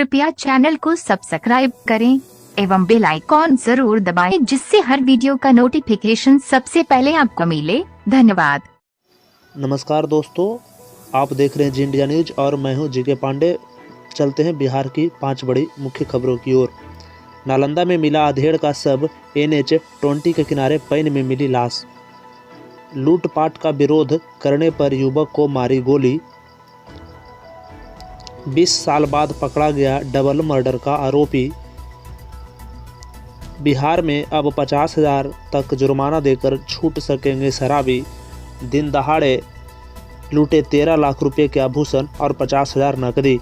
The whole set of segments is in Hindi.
कृपया चैनल को सब्सक्राइब करें एवं बेल आइकॉन जरूर दबाएं, जिससे हर वीडियो का नोटिफिकेशन सबसे पहले आपको मिले। धन्यवाद। नमस्कार दोस्तों, आप देख रहे हैं जी इंडिया न्यूज और मैं हूं जीके पांडे। चलते हैं बिहार की 5 बड़ी मुख्य खबरों की ओर। नालंदा में मिला अधेड़ का शव, NH-20 के किनारे पैन में मिली लाश। लूटपाट का विरोध करने पर युवक को मारी गोली। 20 साल बाद पकड़ा गया डबल मर्डर का आरोपी। बिहार में अब 50,000 तक जुर्माना देकर छूट सकेंगे शराबी। दिन दहाड़े लूटे 13 लाख रुपए के आभूषण और 50,000 नकदी।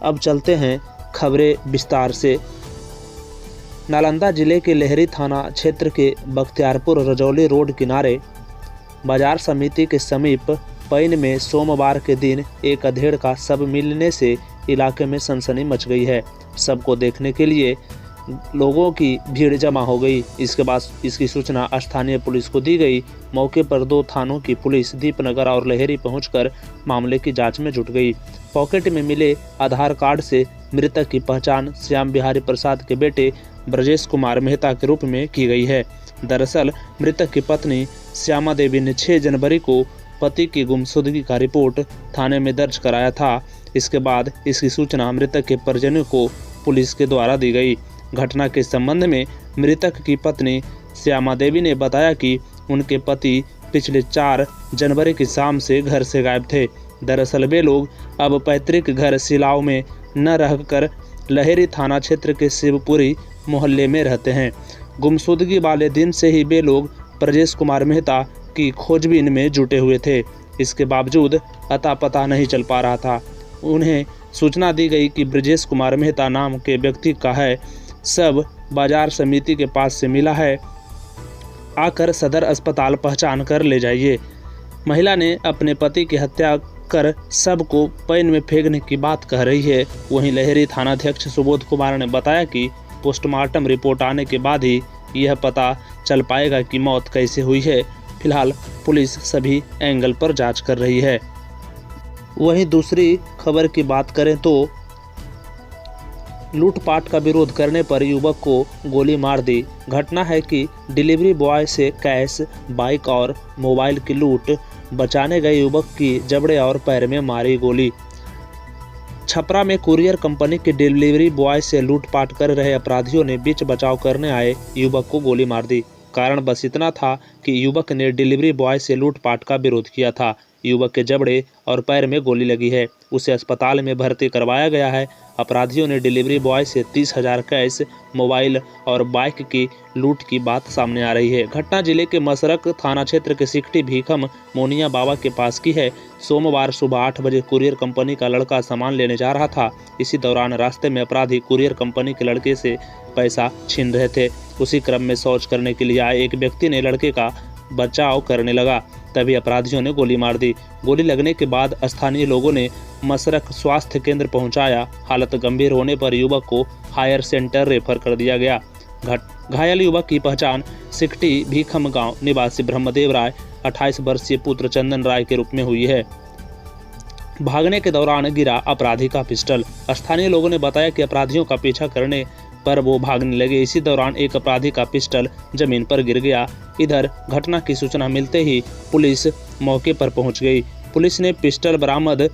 अब चलते हैं खबरें विस्तार से। नालंदा जिले के लहरी थाना क्षेत्र के बख्तियारपुर रजौली रोड किनारे बाजार समिति के समीप पैन में सोमवार के दिन एक अधेड़ का शव मिलने से इलाके में सनसनी मच गई है। शव को देखने के लिए लोगों की भीड़ जमा हो गई। इसके बाद इसकी सूचना स्थानीय पुलिस को दी गई। मौके पर 2 थानों की पुलिस दीपनगर और लहरी पहुंचकर मामले की जांच में जुट गई। पॉकेट में मिले आधार कार्ड से मृतक की पहचान श्याम बिहारी प्रसाद के बेटे ब्रजेश कुमार मेहता के रूप में की गई है। दरअसल मृतक की पत्नी श्यामा देवी ने 6 जनवरी को पति की गुमशुदगी का रिपोर्ट थाने में दर्ज कराया था। इसके बाद इसकी सूचना मृतक के परिजनों को पुलिस के द्वारा दी गई। घटना के संबंध में मृतक की पत्नी श्यामा देवी ने बताया कि उनके पति पिछले 4 जनवरी की शाम से घर से गायब थे। दरअसल वे लोग अब पैतृक घर सिलाव में न रहकर लहरी थाना क्षेत्र के शिवपुरी मोहल्ले में रहते हैं। गुमशुदगी वाले दिन से ही वे लोग ब्रजेश कुमार मेहता की खोजबीन में जुटे हुए थे। इसके बावजूद अता पता नहीं चल पा रहा था। उन्हें सूचना दी गई कि ब्रजेश कुमार मेहता नाम के व्यक्ति का है, सब बाजार समिति के पास से मिला है, आकर सदर अस्पताल पहचान कर ले जाइए। महिला ने अपने पति की हत्या कर शव को पैन में फेंकने की बात कह रही है। वहीं लहरी थानाध्यक्ष सुबोध कुमार ने बताया कि पोस्टमार्टम रिपोर्ट आने के बाद ही यह पता चल पाएगा कि मौत कैसे हुई है। फिलहाल पुलिस सभी एंगल पर जांच कर रही है। वहीं दूसरी खबर की बात करें तो लूटपाट का विरोध करने पर युवक को गोली मार दी। घटना है कि डिलीवरी बॉय से कैश, बाइक और मोबाइल की लूट बचाने गए युवक की जबड़े और पैर में मारी गोली। छपरा में कुरियर कंपनी के डिलीवरी बॉय से लूटपाट कर रहे अपराधियों ने बीच बचाव करने आए युवक को गोली मार दी। कारण बस इतना था कि युवक ने डिलीवरी बॉय से लूटपाट का विरोध किया था। युवक के जबड़े और पैर में गोली लगी है। उसे अस्पताल में भर्ती करवाया गया है। अपराधियों ने डिलीवरी बॉय से 30,000 कैश, मोबाइल और बाइक की लूट की बात सामने आ रही है। घटना जिले के मसरक थाना क्षेत्र के सिकटी भीखम मोनिया बाबा के पास की है। सोमवार सुबह 8 बजे कुरियर कंपनी का लड़का सामान लेने जा रहा था। इसी दौरान रास्ते में अपराधी कुरियर कंपनी के लड़के से पैसा छीन रहे थे। उसी क्रम में शौच करने के लिए आए एक व्यक्ति ने लड़के का बचाव करने लगा, तभी अपराधियों ने गोली मार दी। गोली लगने के बाद स्थानीय लोगों ने मसरक स्वास्थ्य केंद्र पहुंचाया। हालत गंभीर होने पर युवक को हायर सेंटर रेफर कर दिया गया। घायल युवक की पहचान सिकटी भीखम गांव निवासी ब्रह्मदेव राय, 28 वर्षीय पुत्र चंदन राय के रूप में हुई है। भागने के दौरान गिरा अपराधी का पिस्टल। स्थानीय लोगों ने बताया कि अपराधियों का पीछा करने पर वो भागने लगे। इसी दौरान एक अपराधी का पिस्टल जमीन पर गिर गया। इधर घटना की सूचना मिलते ही पुलिस मौके पर पहुंच गई। पुलिस ने पिस्टल बरामद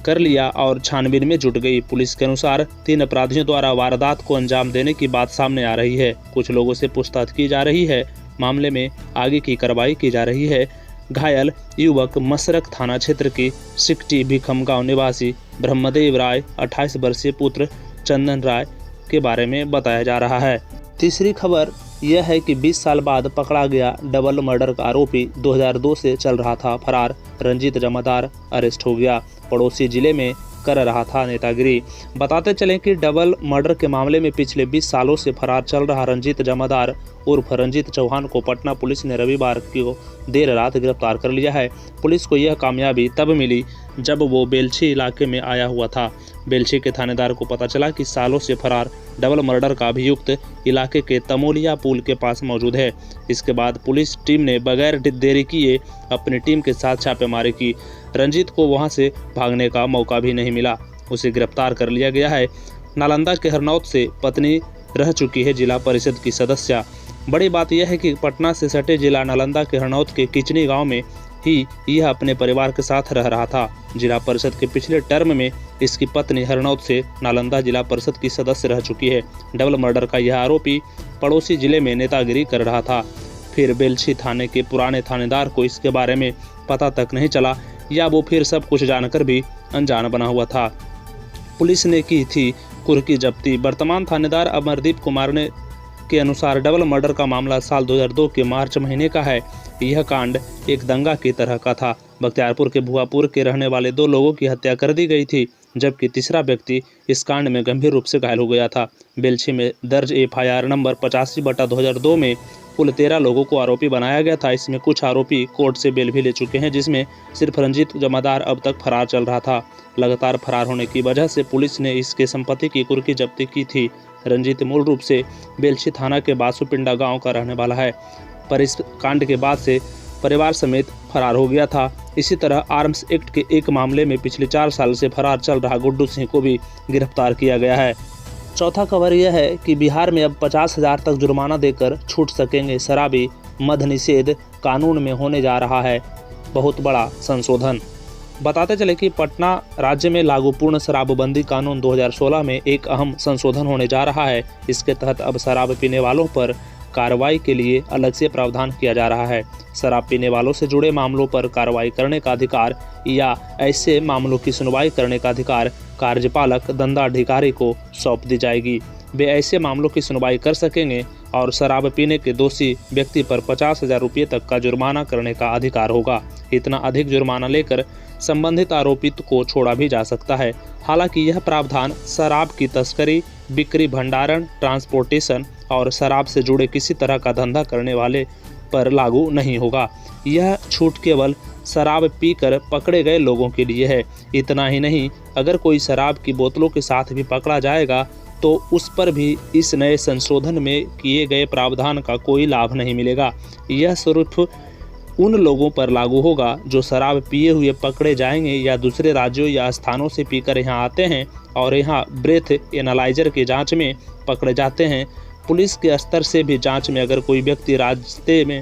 कर लिया और छानबीन में जुट गई। पुलिस के अनुसार 3 अपराधियों द्वारा वारदात को अंजाम देने की बात सामने आ रही है। कुछ लोगों से पूछताछ की जा रही है। मामले में आगे की कार्रवाई की जा रही है। घायल युवक मसरक थाना क्षेत्र की सिकटी भीखम गांव निवासी ब्रह्मदेव राय, 28 वर्षीय पुत्र चंदन राय के बारे में बताया जा रहा है। तीसरी खबर यह है कि 20 साल बाद पकड़ा गया डबल मर्डर का आरोपी। 2002 से चल रहा था फरार रंजीत जमादार अरेस्ट हो गया। पड़ोसी जिले में कर रहा था नेतागिरी। बताते चलें कि डबल मर्डर के मामले में पिछले 20 सालों से फरार चल रहा रंजीत जमादार उर्फ रंजीत चौहान को पटना पुलिस ने रविवार को देर रात गिरफ्तार कर लिया है। पुलिस को यह कामयाबी तब मिली जब वो बेलछी इलाके में आया हुआ था। बेलछी के थानेदार को पता चला कि सालों से फरार डबल मर्डर का अभियुक्त इलाके के तमोलिया पुल के पास मौजूद है। इसके बाद पुलिस टीम ने बगैर देरी किए अपनी टीम के साथ छापेमारी की। रंजीत को वहां से भागने का मौका भी नहीं मिला, उसे गिरफ्तार कर लिया गया है। नालंदा के हरनौत से पत्नी रह चुकी है जिला परिषद की सदस्य। बड़ी बात यह है कि पटना से सटे जिला नालंदा के हरनौत के किचनी गांव में ही यह अपने परिवार के साथ रह रहा था। जिला परिषद के पिछले टर्म में इसकी पत्नी हरनौत से नालंदा जिला परिषद की सदस्य रह चुकी है। डबल मर्डर का यह आरोपी पड़ोसी जिले में नेतागिरी कर रहा था। फिर बेलछी थाने के पुराने थानेदार को इसके बारे में पता तक नहीं चला, या वो फिर सब कुछ जानकर भी अनजान बना हुआ था। पुलिस ने की थी कुर्की जब्ती। वर्तमान थानेदार अमरदीप कुमार ने के अनुसार डबल मर्डर का मामला साल 2002 के मार्च महीने का है। यह कांड एक दंगा की तरह का था। बख्तियारपुर के भुआपुर के रहने वाले 2 लोगों की हत्या कर दी गई थी, जबकि तीसरा व्यक्ति इस कांड में गंभीर रूप से घायल हो गया था। बेलछी में दर्ज FIR नंबर 85/2002 में कुल 13 लोगों को आरोपी बनाया गया था। इसमें कुछ आरोपी कोर्ट से बेल भी ले चुके हैं, जिसमें सिर्फ रंजीत जमादार अब तक फरार चल रहा था। लगातार फरार होने की वजह से पुलिस ने इसके संपत्ति की कुर्की जब्ती की थी। रंजीत मूल रूप से बेलछी थाना के बासुपिंडा गांव का रहने वाला है, पर इस कांड के बाद से परिवार समेत फरार हो गया था। इसी तरह आर्म्स एक्ट के एक मामले में पिछले 4 साल से फरार चल रहा गुड्डू सिंह को भी गिरफ्तार किया गया है। चौथा खबर यह है कि बिहार में अब 50,000 तक जुर्माना देकर छूट सकेंगे शराबी। मद निषेध कानून में होने जा रहा है बहुत बड़ा संशोधन। बताते चले कि पटना राज्य में लागू पूर्ण शराबबंदी कानून 2016 में एक अहम संशोधन होने जा रहा है। इसके तहत अब शराब पीने वालों पर कार्रवाई के लिए अलग से प्रावधान किया जा रहा है। शराब पीने वालों से जुड़े मामलों पर कार्रवाई करने का अधिकार या ऐसे मामलों की सुनवाई करने का अधिकार कार्यपालक दंडाधिकारी को सौंप दी जाएगी। वे ऐसे मामलों की सुनवाई कर सकेंगे और शराब पीने के दोषी व्यक्ति पर 50,000 रुपये तक का जुर्माना करने का अधिकार होगा। इतना अधिक जुर्माना लेकर संबंधित आरोपित को छोड़ा भी जा सकता है। हालांकि यह प्रावधान शराब की तस्करी, बिक्री, भंडारण, ट्रांसपोर्टेशन और शराब से जुड़े किसी तरह का धंधा करने वाले पर लागू नहीं होगा। यह छूट केवल शराब पीकर पकड़े गए लोगों के लिए है। इतना ही नहीं, अगर कोई शराब की बोतलों के साथ भी पकड़ा जाएगा तो उस पर भी इस नए संशोधन में किए गए प्रावधान का कोई लाभ नहीं मिलेगा। यह सिर्फ उन लोगों पर लागू होगा जो शराब पिए हुए पकड़े जाएंगे या दूसरे राज्यों या स्थानों से पीकर यहाँ आते हैं और यहाँ ब्रेथ एनालाइजर के जांच में पकड़े जाते हैं। पुलिस के स्तर से भी जांच में अगर कोई व्यक्ति रास्ते में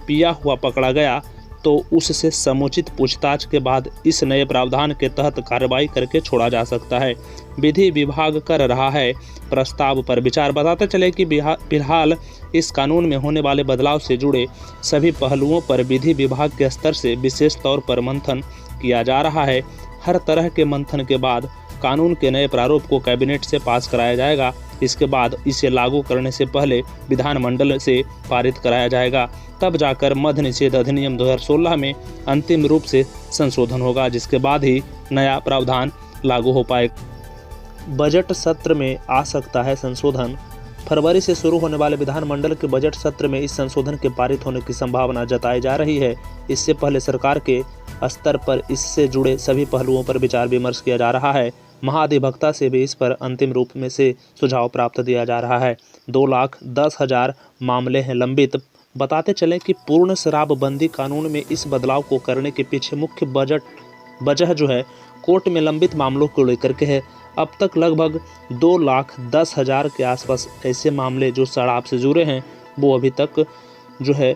पिया हुआ पकड़ा गया तो उससे समुचित पूछताछ के बाद इस नए प्रावधान के तहत कार्रवाई करके छोड़ा जा सकता है। विधि विभाग कर रहा है प्रस्ताव पर विचार। बताते चले कि फिलहाल इस कानून में होने वाले बदलाव से जुड़े सभी पहलुओं पर विधि विभाग के स्तर से विशेष तौर पर मंथन किया जा रहा है। हर तरह के मंथन के बाद कानून के नए प्रारूप को कैबिनेट से पास कराया जाएगा। इसके बाद इसे लागू करने से पहले विधानमंडल से पारित कराया जाएगा। तब जाकर मद्य निषेध अधिनियम 2016 में अंतिम रूप से संशोधन होगा, जिसके बाद ही नया प्रावधान लागू हो पाएगा। बजट सत्र में आ सकता है संशोधन। फरवरी से शुरू होने वाले विधानमंडल के बजट सत्र में इस संशोधन के पारित होने की संभावना जताई जा रही है। इससे पहले सरकार के स्तर पर इससे जुड़े सभी पहलुओं पर विचार विमर्श किया जा रहा है। महाधिवक्ता से भी इस पर अंतिम रूप में से सुझाव प्राप्त दिया जा रहा है। 2,10,000 मामले हैं लंबित। बताते चलें कि पूर्ण शराबबंदी कानून में इस बदलाव को करने के पीछे मुख्य वजह जो है कोर्ट में लंबित मामलों को लेकर के है। अब तक लगभग 2,10,000 के आसपास ऐसे मामले जो शराब से जुड़े हैं वो अभी तक जो है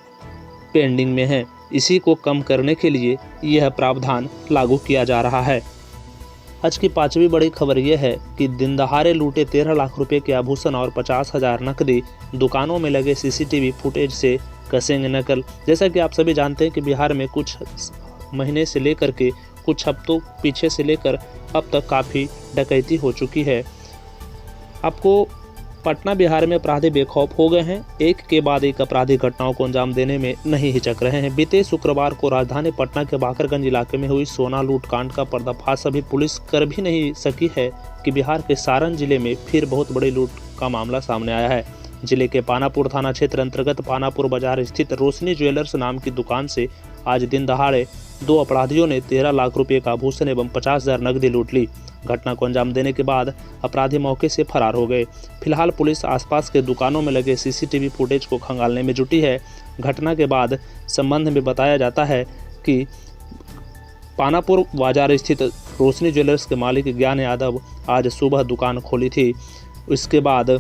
पेंडिंग में हैं। इसी को कम करने के लिए यह प्रावधान लागू किया जा रहा है। आज की 5वीं बड़ी खबर यह है कि दिन दहाड़े लूटे 13 लाख रुपए के आभूषण और 50,000 नकदी। दुकानों में लगे CCTV फुटेज से कसेंगे नकल। जैसा कि आप सभी जानते हैं कि बिहार में कुछ महीने से लेकर के कुछ हफ्तों पीछे से लेकर अब तक काफ़ी डकैती हो चुकी है। आपको पटना बिहार में अपराधी बेखौफ हो गए हैं। एक के बाद एक अपराधी घटनाओं को अंजाम देने में नहीं हिचक रहे हैं। बीते शुक्रवार को राजधानी पटना के बाकरगंज इलाके में हुई सोना लूट कांड का पर्दाफाश अभी पुलिस कर भी नहीं सकी है कि बिहार के सारण जिले में फिर बहुत बड़ी लूट का मामला सामने आया है। जिले के पानापुर थाना क्षेत्र अंतर्गत पानापुर बाजार स्थित रोशनी ज्वेलर्स नाम की दुकान से आज दिन दहाड़े 2 अपराधियों ने 13 लाख रुपए का आभूषण एवं 50,000 नकदी लूट ली। घटना को अंजाम देने के बाद अपराधी मौके से फरार हो गए। फिलहाल पुलिस आसपास के दुकानों में लगे CCTV फुटेज को खंगालने में जुटी है। घटना के बाद संबंध में बताया जाता है कि पानापुर बाजार स्थित रोशनी ज्वेलर्स के मालिक ज्ञान यादव आज सुबह दुकान खोली थी। इसके बाद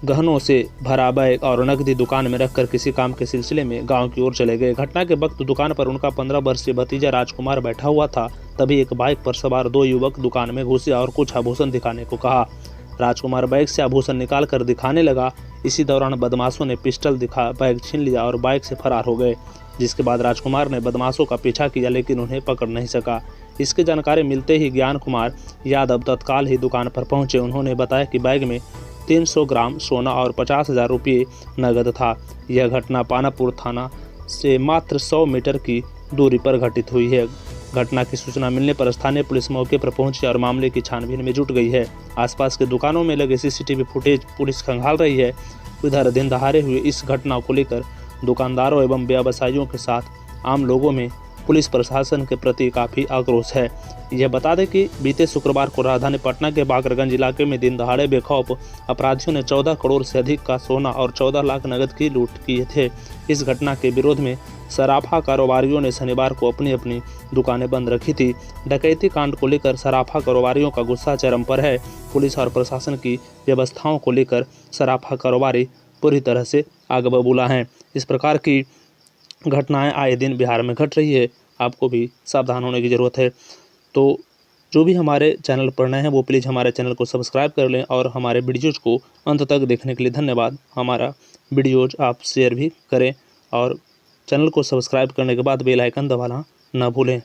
गहनों से भरा बैग और नकदी दुकान में रखकर किसी काम के सिलसिले में गांव की ओर चले गए। घटना के वक्त दुकान पर उनका 15 वर्षीय भतीजा राजकुमार बैठा हुआ था। तभी एक बाइक पर सवार 2 युवक दुकान में घुसे और कुछ आभूषण दिखाने को कहा। राजकुमार बैग से आभूषण निकाल कर दिखाने लगा। इसी दौरान बदमाशों ने पिस्टल दिखा बैग छीन लिया और बाइक से फरार हो गए, जिसके बाद राजकुमार ने बदमाशों का पीछा किया लेकिन उन्हें पकड़ नहीं सका। इसकी जानकारी मिलते ही ज्ञान कुमार यादव तत्काल ही दुकान पर पहुंचे। उन्होंने बताया कि बैग में 300 ग्राम सोना और 50,000 रुपये नगद था। यह घटना पानापुर थाना से मात्र 100 मीटर की दूरी पर घटित हुई है। घटना की सूचना मिलने पर स्थानीय पुलिस मौके पर पहुंची और मामले की छानबीन में जुट गई है। आसपास के दुकानों में लगे सीसीटीवी फुटेज पुलिस खंगाल रही है। उधर दिन दहाड़े हुए इस घटना को लेकर दुकानदारों एवं व्यवसायियों के साथ आम लोगों में पुलिस प्रशासन के प्रति काफ़ी आक्रोश है। यह बता दें कि बीते शुक्रवार को राजधानी पटना के बाकरगंज इलाके में दिन दहाड़े बेखौफ अपराधियों ने 14 करोड़ से अधिक का सोना और 14 लाख नगद की लूट किए थे। इस घटना के विरोध में सराफा कारोबारियों ने शनिवार को अपनी अपनी दुकानें बंद रखी थी। डकैती कांड को लेकर सराफा कारोबारियों का गुस्सा चरम पर है। पुलिस और प्रशासन की व्यवस्थाओं को लेकर सराफा कारोबारी पूरी तरह से आग बबूला हैं। इस प्रकार की घटनाएं आए दिन बिहार में घट रही है। आपको भी सावधान होने की ज़रूरत है। तो जो भी हमारे चैनल पर नए हैं वो प्लीज़ हमारे चैनल को सब्सक्राइब कर लें और हमारे वीडियोज़ को अंत तक देखने के लिए धन्यवाद। हमारा वीडियोज़ आप शेयर भी करें और चैनल को सब्सक्राइब करने के बाद बेल आइकन दबाना न भूलें।